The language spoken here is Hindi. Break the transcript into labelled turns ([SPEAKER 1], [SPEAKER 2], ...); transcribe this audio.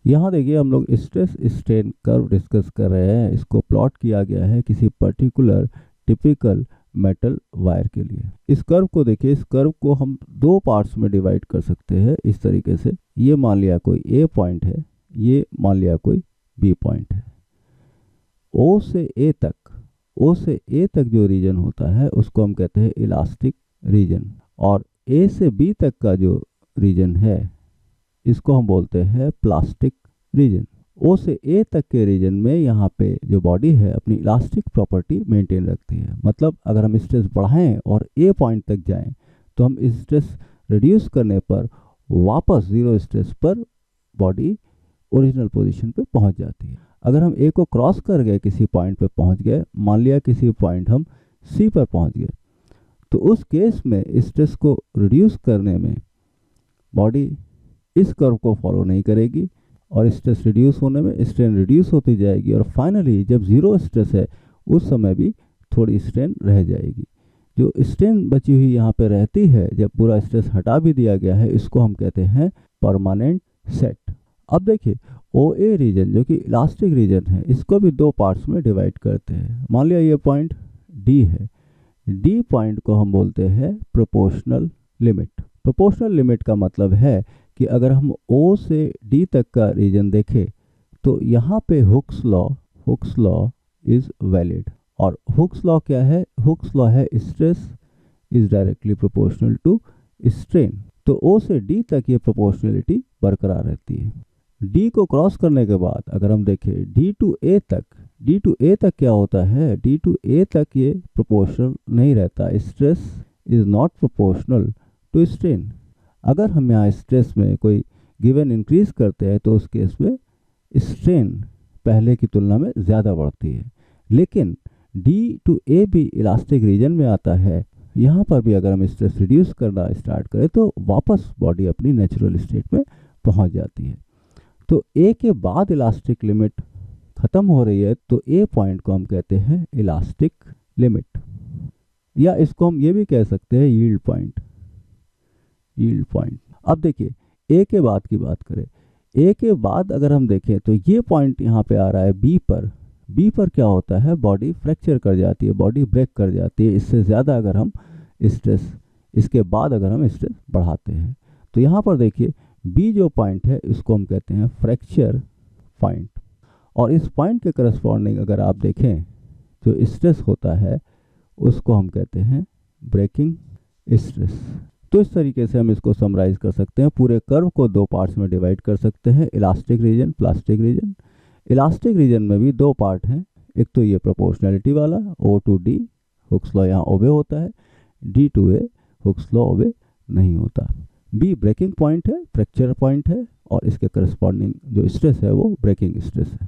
[SPEAKER 1] यहाँ देखिए हम लोग स्ट्रेस स्ट्रेन कर्व डिस्कस कर रहे हैं। इसको प्लॉट किया गया है किसी पर्टिकुलर टिपिकल मेटल वायर के लिए। इस कर्व को देखिए, इस कर्व को हम दो पार्ट्स में डिवाइड कर सकते हैं इस तरीके से। ये मान लिया कोई ए पॉइंट है, ये मान लिया कोई बी पॉइंट है। ओ से ए तक, ओ से ए तक जो रीजन होता है उसको हम कहते हैं इलास्टिक रीजन, और ए से बी तक का जो रीजन है इसको हम बोलते हैं प्लास्टिक रीजन। ओ से ए तक के रीजन में यहाँ पे जो बॉडी है अपनी इलास्टिक प्रॉपर्टी मेंटेन रखती है। मतलब अगर हम स्ट्रेस बढ़ाएं और ए पॉइंट तक जाएं तो हम स्ट्रेस रिड्यूस करने पर वापस जीरो स्ट्रेस पर बॉडी ओरिजिनल पोजीशन पे पहुंच जाती है। अगर हम ए को क्रॉस कर गए, किसी पॉइंट पे पहुंच गए, मान लिया किसी पॉइंट हम सी पर पहुंच गए, तो उस केस में स्ट्रेस को रिड्यूस करने में बॉडी इस कर्व को फॉलो नहीं करेगी और स्ट्रेस रिड्यूस होने में स्ट्रेन रिड्यूस होती जाएगी, और फाइनली जब जीरो स्ट्रेस है उस समय भी थोड़ी स्ट्रेन रह जाएगी। जो स्ट्रेन बची हुई यहाँ पे रहती है, जब पूरा स्ट्रेस हटा भी दिया गया है, इसको हम कहते हैं परमानेंट सेट। अब देखिए ओ ए रीजन जो कि इलास्टिक रीजन है, इसको भी दो पार्ट्स में डिवाइड करते हैं। मान लिया ये पॉइंट डी है, डी पॉइंट को हम बोलते हैं प्रोपोर्शनल लिमिट। प्रोपोर्शनल लिमिट का मतलब है कि अगर हम ओ से डी तक का रीजन देखें तो यहाँ पे हुक्स लॉ इज वैलिड। और हुक्स लॉ क्या है? हुक्स लॉ है stress is directly proportional to strain. तो ओ से डी तक ये प्रोपोर्शनलिटी बरकरार रहती है। डी को क्रॉस करने के बाद अगर हम देखें डी टू ए तक क्या होता है? डी टू ए तक ये प्रोपोर्शनल नहीं रहता। Stress is not proportional to strain. अगर हम यहाँ स्ट्रेस में कोई गिवन इंक्रीज करते हैं तो उस केस में स्ट्रेन पहले की तुलना में ज़्यादा बढ़ती है। लेकिन डी टू ए भी इलास्टिक रीजन में आता है। यहाँ पर भी अगर हम स्ट्रेस रिड्यूस करना स्टार्ट करें तो वापस बॉडी अपनी नेचुरल स्टेट में पहुँच जाती है। तो ए के बाद इलास्टिक लिमिट ख़त्म हो रही है तो ए पॉइंट को हम कहते हैं इलास्टिक लिमिट, या इसको हम ये भी कह सकते हैं यील्ड पॉइंट। अब देखिए ए के बाद की बात करें, ए के बाद अगर हम देखें तो ये पॉइंट यहाँ पे आ रहा है बी पर। बी पर क्या होता है? बॉडी फ्रैक्चर कर जाती है, बॉडी ब्रेक कर जाती है। इससे ज़्यादा अगर हम स्ट्रेस, इसके बाद अगर हम स्ट्रेस बढ़ाते हैं तो यहाँ पर देखिए बी जो पॉइंट है इसको हम कहते हैं फ्रैक्चर पॉइंट। और इस पॉइंट के करस्पॉन्डिंग अगर आप देखें जो स्ट्रेस होता है उसको हम कहते हैं ब्रेकिंग स्ट्रेस। तो इस तरीके से हम इसको समराइज कर सकते हैं। पूरे कर्व को दो पार्ट्स में डिवाइड कर सकते हैं, elastic region, plastic region. Elastic region में भी दो पार्ट हैं, एक तो ये प्रोपोर्शनलिटी वाला O to D, Hooke's law यहाँ ओबे होता है, D to A Hooke's law obey नहीं होता। बी ब्रेकिंग पॉइंट है, फ्रैक्चर पॉइंट है, और इसके करस्पॉन्डिंग जो स्ट्रेस है वो ब्रेकिंग स्ट्रेस है।